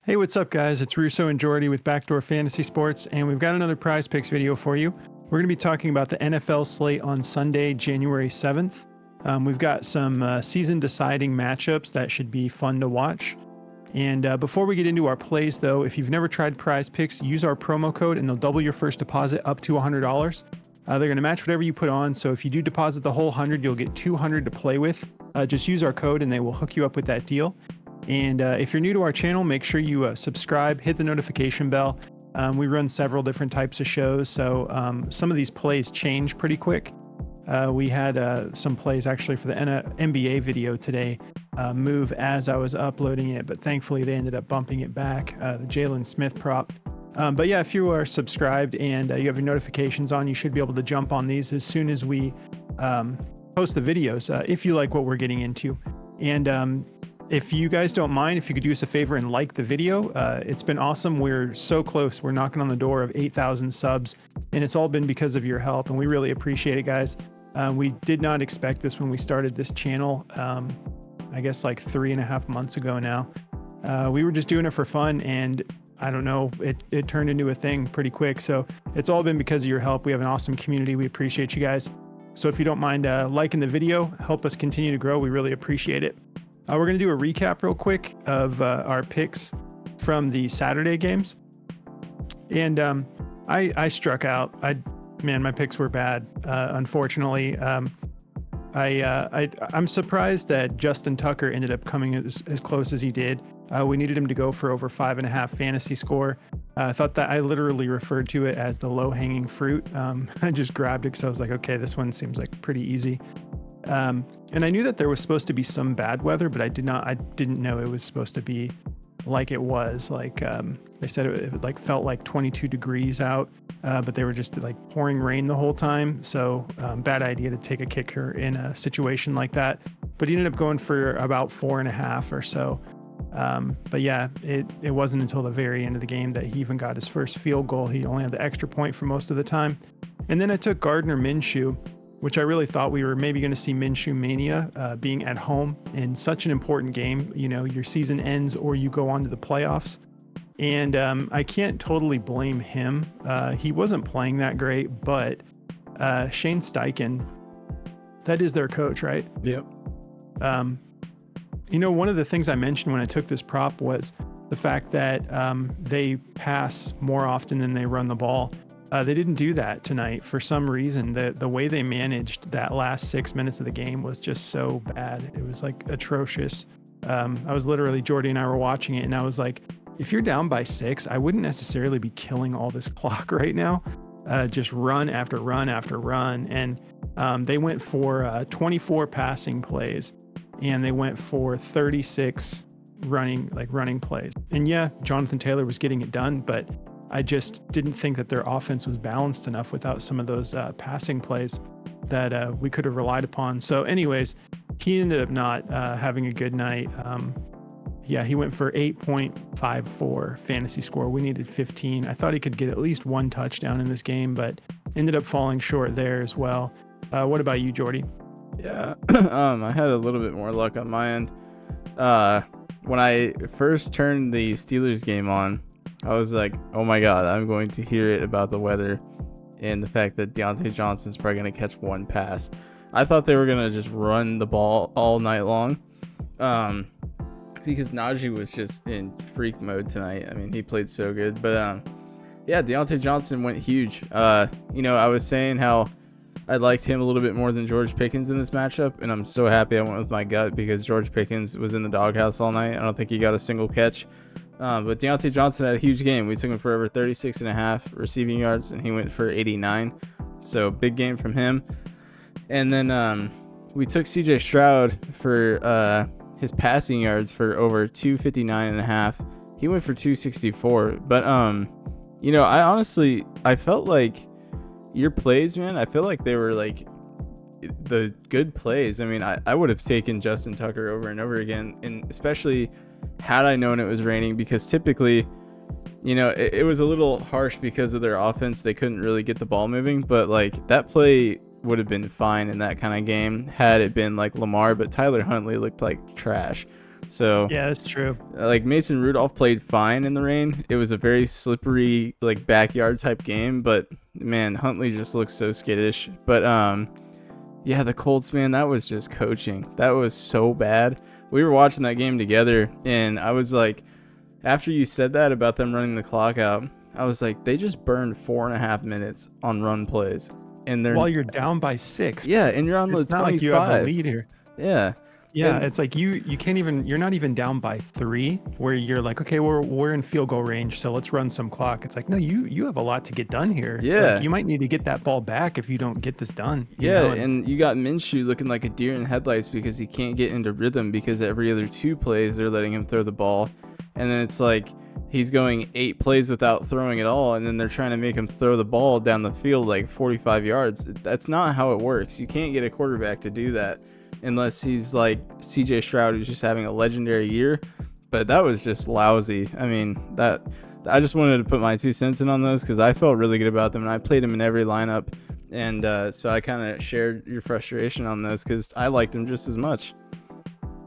Hey, what's up, guys? It's Russo and Jordy with Backdoor Fantasy Sports, and we've got another Prize Picks video for you. We're going to be talking about the NFL slate on Sunday, January 7th. We've got some season-deciding matchups that should be fun to watch. And before we get into our plays, though, if you've never tried Prize Picks, use our promo code, and they'll double your first deposit up to $100. They're going to match whatever you put on, so if you do deposit the whole 100, you'll get 200 to play with. Just use our code, and they will hook you up with that deal. And if you're new to our channel, make sure you subscribe, hit the notification bell. We run several different types of shows, so some of these plays change pretty quick. We had some plays actually for the NBA video today move as I was uploading it, but thankfully they ended up bumping it back, the Jalen Smith prop. But yeah, if you are subscribed and you have your notifications on, you should be able to jump on these as soon as we post the videos, if you like what we're getting into. And if you guys don't mind, if you could do us a favor and like the video, it's been awesome. We're so close. We're knocking on the door of 8,000 subs, and it's all been because of your help, and we really appreciate it, guys. We did not expect this when we started this channel, I guess like 3.5 months ago now. We were just doing it for fun, and I don't know, it turned into a thing pretty quick. So it's all been because of your help. We have an awesome community. We appreciate you guys. So if you don't mind liking the video, help us continue to grow. We really appreciate it. We're going to do a recap real quick of our picks from the Saturday games. And I struck out. Man, my picks were bad, unfortunately. I'm surprised that Justin Tucker ended up coming as close as he did. We needed him to go for over 5.5 fantasy score. I thought that I literally referred to it as the low-hanging fruit. I just grabbed it because I was like, okay, this one seems like pretty easy. And I knew that there was supposed to be some bad weather, but I didn't know it was supposed to be like it was. Like they said it like felt like 22 degrees out, but they were just like pouring rain the whole time. So bad idea to take a kicker in a situation like that. But he ended up going for about 4.5 or so. But yeah, it wasn't until the very end of the game that he even got his first field goal. He only had the extra point for most of the time. And then I took Gardner Minshew, which I really thought we were maybe going to see Minshew Mania being at home in such an important game. You know, your season ends or you go on to the playoffs. And I can't totally blame him. He wasn't playing that great, but Shane Steichen, that is their coach, right? Yep. You know, one of the things I mentioned when I took this prop was the fact that they pass more often than they run the ball. They didn't do that tonight for some reason. The way they managed that last 6 minutes of the game was just so bad. It was like atrocious. I was literally, Jordy and I were watching it, and I was like, if you're down by 6, I wouldn't necessarily be killing all this clock right now. Just run after run after run. And they went for 24 passing plays, and they went for 36 running plays. And yeah, Jonathan Taylor was getting it done, but I just didn't think that their offense was balanced enough without some of those passing plays that we could have relied upon. So anyways, he ended up not having a good night. Yeah, he went for 8.54 fantasy score. We needed 15. I thought he could get at least one touchdown in this game, but ended up falling short there as well. What about you, Jordy? Yeah, I had a little bit more luck on my end. When I first turned the Steelers game on, I was like, oh my God, I'm going to hear it about the weather and the fact that Deontay Johnson's probably going to catch one pass. I thought they were going to just run the ball all night long because Najee was just in freak mode tonight. I mean, he played so good. But yeah, Deontay Johnson went huge. You know, I was saying how I liked him a little bit more than George Pickens in this matchup, and I'm so happy I went with my gut because George Pickens was in the doghouse all night. I don't think he got a single catch. But Deontay Johnson had a huge game. We took him for over 36.5 receiving yards, and he went for 89. So big game from him. And then we took CJ Stroud for his passing yards for over 259.5. He went for 264. But you know, I felt like your plays, man, I feel like they were like the good plays. I mean, I would have taken Justin Tucker over and over again, and especially had I known it was raining, because typically, you know, it was a little harsh because of their offense. They couldn't really get the ball moving, but like that play would have been fine in that kind of game had it been like Lamar, but Tyler Huntley looked like trash. So Yeah, that's true. like Mason Rudolph played fine in the rain. It was a very slippery like backyard type game, but man, Huntley just looks so skittish. But yeah, the Colts, man, that was just coaching. That was so bad. We were watching that game together, and I was like, after you said that about them running the clock out, I was like, they just burned 4.5 minutes on run plays, and they're While you're down by 6. yeah, and you're on the It's not 25. like you have the lead here. Yeah. Yeah, And it's like you can't even, you're not even down by 3 where you're like, okay, we're in field goal range, so let's run some clock. It's like, no, you have a lot to get done here. Yeah. Like, you might need to get that ball back if you don't get this done. yeah, and you got Minshew looking like a deer in headlights because he can't get into rhythm because every other 2 plays they're letting him throw the ball. And then it's like he's going 8 plays without throwing at all, and then they're trying to make him throw the ball down the field like 45 yards. That's not how it works. You can't get a quarterback to do that unless he's like CJ Stroud, who's just having a legendary year. But that was just lousy. I mean, that I just wanted to put my 2 cents in on those because I felt really good about them, and I played them in every lineup. And so I kind of shared your frustration on those because I liked them just as much.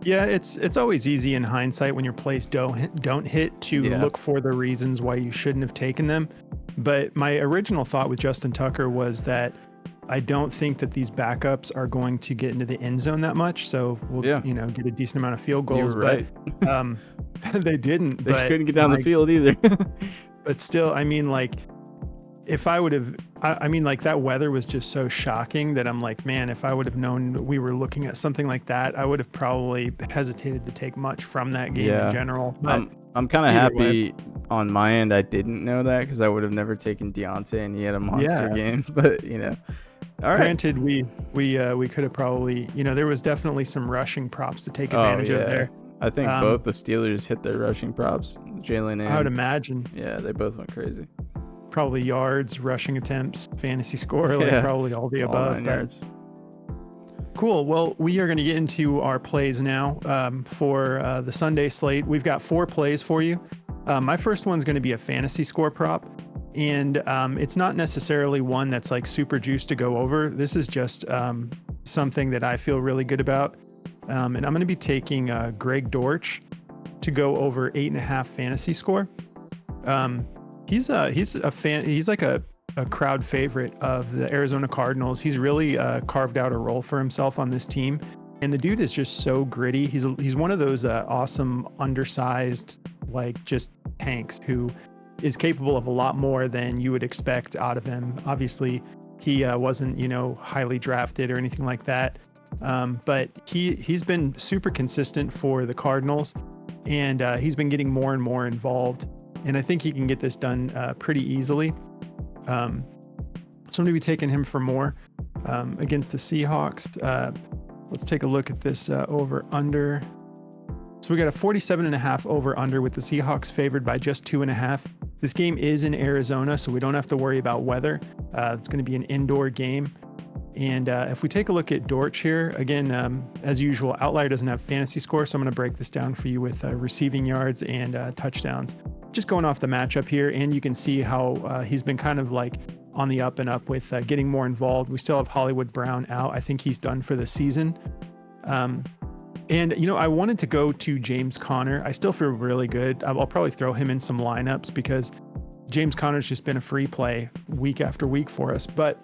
Yeah, it's always easy in hindsight when your plays don't hit to look for the reasons why you shouldn't have taken them. But my original thought with Justin Tucker was that I don't think that these backups are going to get into the end zone that much. So we'll get a decent amount of field goals. You were right. But they didn't. They couldn't get down the field either. But still, I mean, like, if I would have, I mean, like, that weather was just so shocking that I'm like, man, if I would have known we were looking at something like that, I would have probably hesitated to take much from that game in general. But I'm kind of happy on my end I didn't know that because I would have never taken Deontay and he had a monster game. But, all right. Granted, we could have probably, there was definitely some rushing props to take advantage of there. I think both the Steelers hit their rushing props. Jalen and I would imagine. Yeah, they both went crazy. Probably yards, rushing attempts, fantasy score, probably all the above. 9 yards. Cool. Well, we are going to get into our plays now for the Sunday slate. We've got 4 plays for you. My first one's going to be a fantasy score prop. And it's not necessarily one that's like super juiced to go over. This is just something that I feel really good about. And I'm going to be taking Greg Dortch to go over 8.5 fantasy score. He's a fan. He's like a crowd favorite of the Arizona Cardinals. He's really carved out a role for himself on this team. And the dude is just so gritty. He's one of those awesome, undersized, like, just tanks who is capable of a lot more than you would expect out of him. Obviously, he wasn't, highly drafted or anything like that. But he's been super consistent for the Cardinals, and he's been getting more and more involved. And I think he can get this done pretty easily. So I'm going to be taking him for more against the Seahawks. Let's take a look at this over-under. So we got a 47.5 over-under with the Seahawks favored by just 2.5. This game is in Arizona, so we don't have to worry about weather. It's going to be an indoor game. And if we take a look at Dortch here, again, as usual, Outlier doesn't have fantasy score, so I'm going to break this down for you with receiving yards and touchdowns. Just going off the matchup here, and you can see how he's been kind of like on the up and up with getting more involved. We still have Hollywood Brown out. I think he's done for the season. And, I wanted to go to James Conner. I still feel really good. I'll probably throw him in some lineups because James Conner's just been a free play week after week for us. But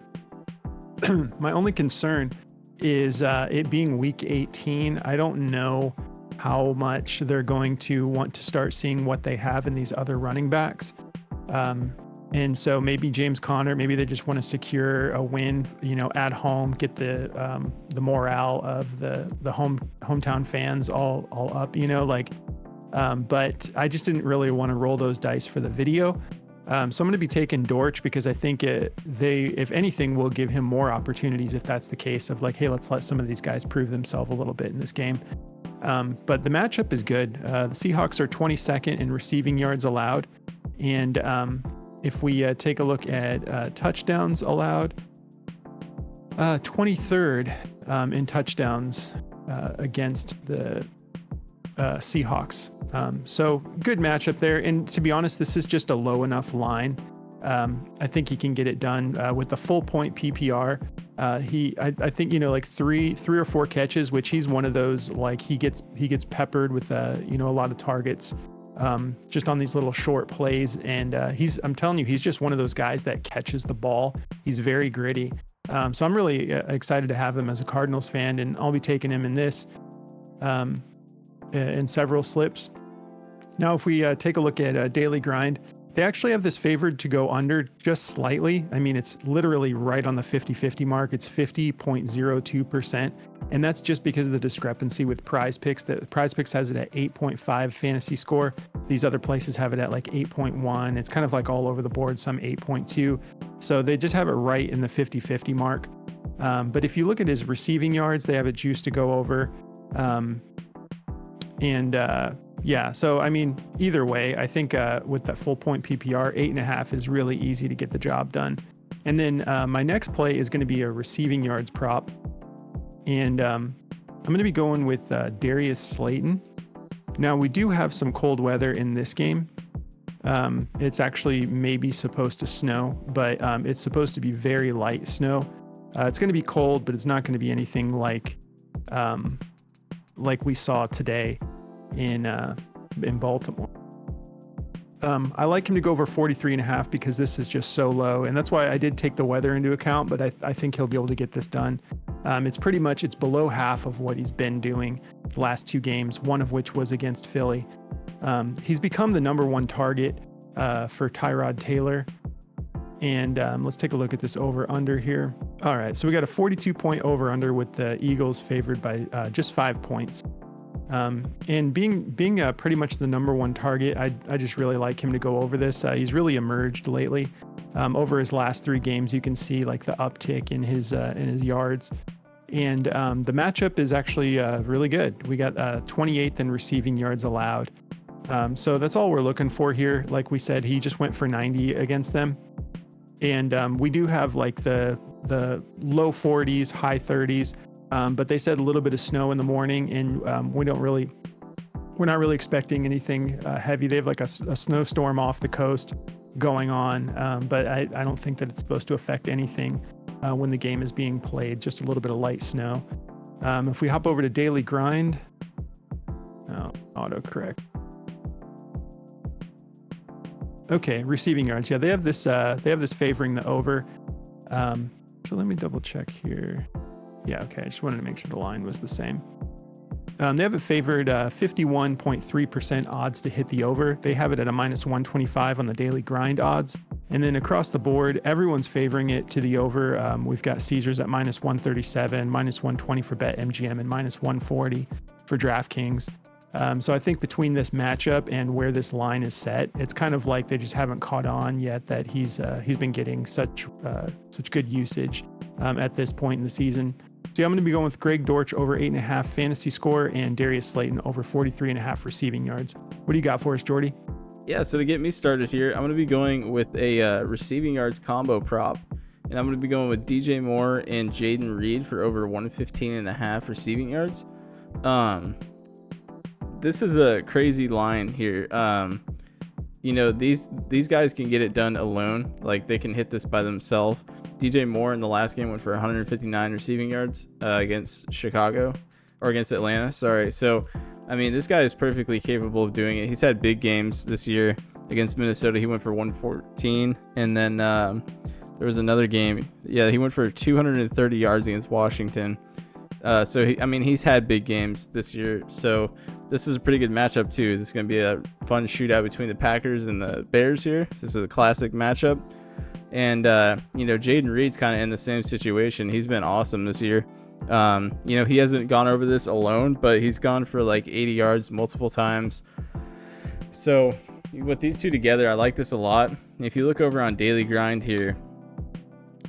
my only concern is it being week 18. I don't know how much they're going to want to start seeing what they have in these other running backs. And so maybe James Conner, maybe they just want to secure a win, at home, get the morale of the hometown fans all up, but I just didn't really want to roll those dice for the video. So I'm going to be taking Dortch because I think they, if anything, will give him more opportunities if that's the case of like, hey, let's let some of these guys prove themselves a little bit in this game. But the matchup is good. The Seahawks are 22nd in receiving yards allowed. And if we take a look at touchdowns allowed, 23rd in touchdowns against the Seahawks. So good matchup there. And to be honest, this is just a low enough line. I think he can get it done with the full point PPR. I think, like three or four catches, which he's one of those, like he gets peppered with a lot of targets, just on these little short plays. And I'm telling you, he's just one of those guys that catches the ball. He's very gritty. So I'm really excited to have him as a Cardinals fan, and I'll be taking him in this, in several slips. Now, if we take a look at Daily Grind, they actually have this favored to go under just slightly. I mean, it's literally right on the 50-50 mark. It's 50.02%. And that's just because of the discrepancy with Prizepicks. That Prizepicks has it at 8.5 fantasy score. These other places have it at like 8.1. It's kind of like all over the board, some 8.2. So they just have it right in the 50-50 mark. But if you look at his receiving yards, they have it juiced to go over. Yeah, so I mean, either way, I think with that full point PPR, 8.5 is really easy to get the job done. And then my next play is going to be a receiving yards prop. And I'm going to be going with Darius Slayton. Now, we do have some cold weather in this game. It's actually maybe supposed to snow, but it's supposed to be very light snow. It's going to be cold, but it's not going to be anything like we saw today in Baltimore. I like him to go over 43.5 because this is just so low, and that's why I did take the weather into account, but I think he'll be able to get this done. It's below half of what he's been doing the last two games, one of which was against Philly. He's become the number one target for Tyrod Taylor. And let's take a look at this over under here. All right, so we got a 42 point over under with the Eagles favored by just 5 points. And being pretty much the number one target, I just really like him to go over this. He's really emerged lately. Over his last 3 games, you can see like the uptick in his yards. And the matchup is actually really good. We got 28th in receiving yards allowed. So that's all we're looking for here. Like we said, he just went for 90 against them. And we do have like the low 40s, high 30s. But they said a little bit of snow in the morning, and we're not really expecting anything heavy. They have like a snowstorm off the coast going on, but I don't think that it's supposed to affect anything when the game is being played. Just a little bit of light snow. If we hop over to Daily Grind, autocorrect. Okay, receiving yards. Yeah, they have this favoring the over. So let me double check here. Yeah, okay. I just wanted to make sure the line was the same. They have it favored 51.3% odds to hit the over. They have it at a minus 125 on the Daily Grind odds. And then across the board, everyone's favoring it to the over. We've got Caesars at minus 137, minus 120 for BetMGM, and minus 140 for DraftKings. So I think between this matchup and where this line is set, it's kind of like they just haven't caught on yet that he's been getting such good usage at this point in the season. So I'm going to be going with Greg Dortch over 8.5 fantasy score and Darius Slayton over 43.5 receiving yards. What do you got for us, Jordy? Yeah, so to get me started here, I'm going to be going with a receiving yards combo prop. And I'm going to be going with DJ Moore and Jaden Reed for over 115.5 receiving yards. This is a crazy line here. These guys can get it done alone. Like, they can hit this by themselves. DJ Moore in the last game went for 159 receiving yards against Atlanta. Sorry. So, I mean, this guy is perfectly capable of doing it. He's had big games this year against Minnesota. He went for 114. And then there was another game. Yeah, he went for 230 yards against Washington. He's had big games this year. So this is a pretty good matchup too. This is going to be a fun shootout between the Packers and the Bears here. This is a classic matchup. And, Jaden Reed's kind of in the same situation. He's been awesome this year. He hasn't gone over this alone, but he's gone for like 80 yards multiple times. So with these two together, I like this a lot. If you look over on Daily Grind here,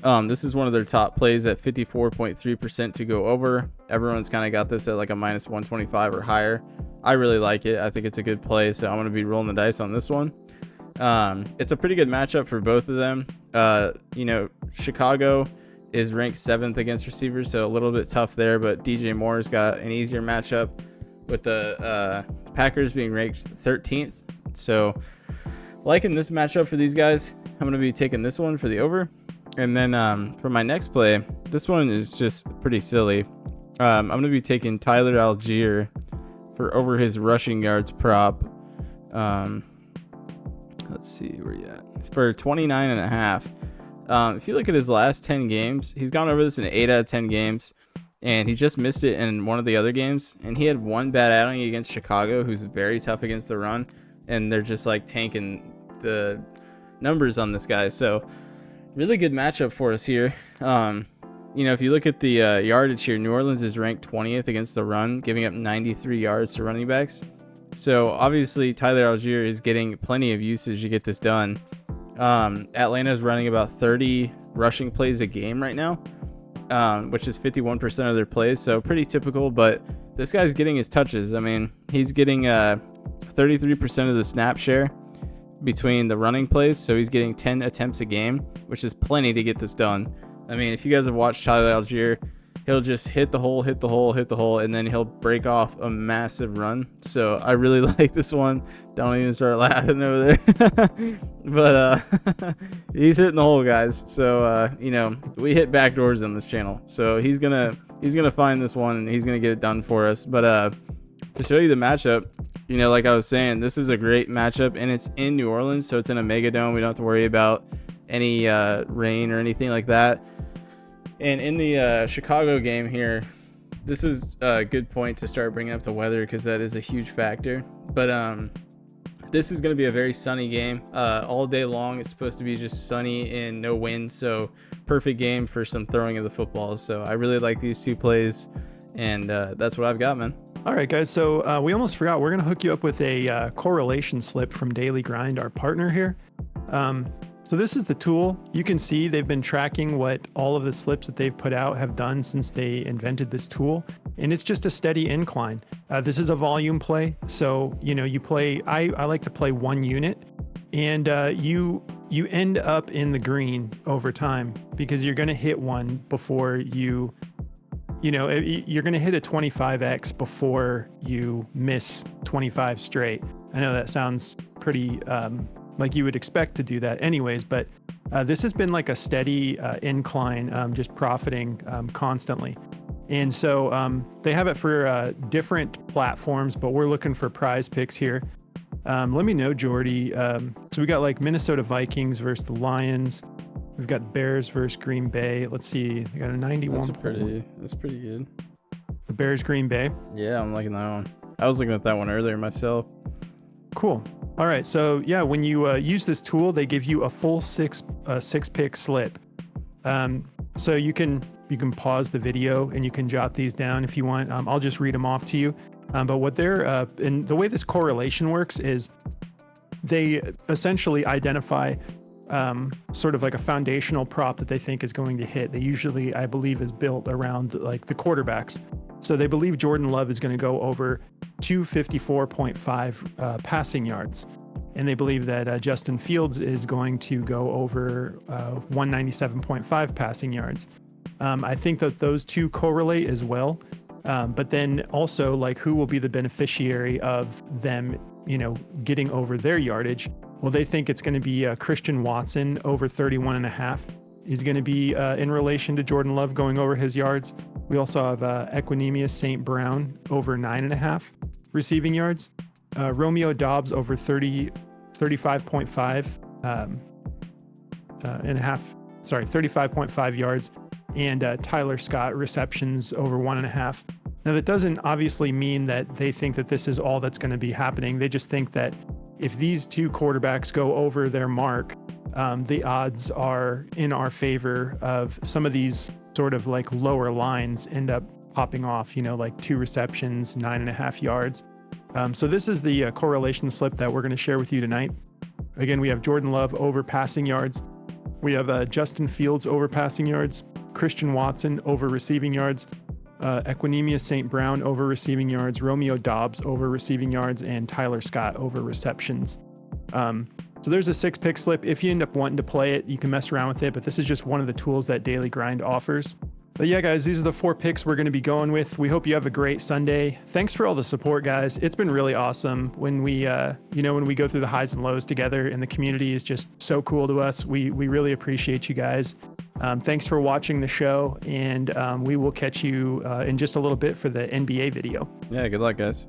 this is one of their top plays at 54.3% to go over. Everyone's kind of got this at like a minus 125 or higher. I really like it. I think it's a good play, so I'm going to be rolling the dice on this one. It's a pretty good matchup for both of them. Chicago is ranked 7th against receivers, so a little bit tough there, but DJ Moore's got an easier matchup with the Packers being ranked 13th. So liking this matchup for these guys. I'm going to be taking this one for the over. And then for my next play, this one is just pretty silly. I'm going to be taking Tyler Algier for over his rushing yards prop. Let's see where you at. For 29.5. If you look at his last 10 games, he's gone over this in 8 out of 10 games. And he just missed it in one of the other games. And he had one bad outing against Chicago, who's very tough against the run. And they're just like tanking the numbers on this guy. So really good matchup for us here. If you look at the yardage here, New Orleans is ranked 20th against the run, giving up 93 yards to running backs. So obviously Tyler Algier is getting plenty of usage to get this done. Atlanta is running about 30 rushing plays a game right now, which is 51% of their plays. So pretty typical, but this guy's getting his touches. I mean, he's getting 33% of the snap share between the running plays. So he's getting 10 attempts a game, which is plenty to get this done. I mean, if you guys have watched Tyler Algier, he'll just hit the hole, and then he'll break off a massive run. So I really like this one. Don't even start laughing over there. But he's hitting the hole, guys. So we hit backdoors on this channel. So he's gonna find this one and he's gonna get it done for us. But to show you the matchup, like I was saying, this is a great matchup, and it's in New Orleans, so it's in a mega dome. We don't have to worry about any rain or anything like that. And in the Chicago game here, this is a good point to start bringing up the weather, because that is a huge factor. But this is going to be a very sunny game all day long. It's supposed to be just sunny and no wind, so perfect game for some throwing of the football. So I really like these two plays, and that's what I've got, man. All right, guys. So we almost forgot. We're going to hook you up with a correlation slip from Daily Grind, our partner here. So this is the tool. You can see they've been tracking what all of the slips that they've put out have done since they invented this tool. And it's just a steady incline. This is a volume play. So, you play, I like to play one unit, and you end up in the green over time, because you're going to hit one before you're going to hit a 25x before you miss 25 straight. I know that sounds pretty like you would expect to do that anyways, but this has been like a steady incline, just profiting constantly. And so they have it for different platforms, but we're looking for Prizepicks here. Let me know, Jordy. So we got like Minnesota Vikings versus the Lions. We've got Bears versus Green Bay. Let's see. They got a 91. That's pretty good. The Bears, Green Bay. Yeah, I'm liking that one. I was looking at that one earlier myself. Cool. All right. So yeah, when you use this tool, they give you a full six pick slip. So you can pause the video and you can jot these down if you want. I'll just read them off to you. But what they're and the way this correlation works is they essentially identify sort of like a foundational prop that they think is going to hit. They usually, I believe, is built around like the quarterbacks. So they believe Jordan Love is going to go over 254.5 passing yards. And they believe that Justin Fields is going to go over 197.5 passing yards. I think that those two correlate as well. But then also, like, who will be the beneficiary of them, getting over their yardage? Well, they think it's going to be Christian Watson over 31.5 is going to be in relation to Jordan Love going over his yards. We also have Equinemius St. Brown over 9.5 receiving yards. Romeo Dobbs over 35.5 35.5 yards. And Tyler Scott receptions over 1.5. Now, that doesn't obviously mean that they think that this is all that's going to be happening. They just think that if these two quarterbacks go over their mark, the odds are in our favor of some of these sort of like lower lines end up popping off, like 2 receptions, 9.5 yards. So this is the correlation slip that we're going to share with you tonight. Again, we have Jordan Love over passing yards. We have Justin Fields over passing yards, Christian Watson over receiving yards, Equinemius St. Brown over receiving yards, Romeo Dobbs over receiving yards, and Tyler Scott over receptions. So there's a 6-pick slip. If you end up wanting to play it, you can mess around with it, but this is just one of the tools that Daily Grind offers. But yeah, guys, these are the 4 picks we're going to be going with. We hope you have a great Sunday. Thanks for all the support, guys. It's been really awesome when we, when we go through the highs and lows together, and the community is just so cool to us. We really appreciate you guys. Thanks for watching the show, and we will catch you in just a little bit for the NBA video. Yeah, good luck, guys.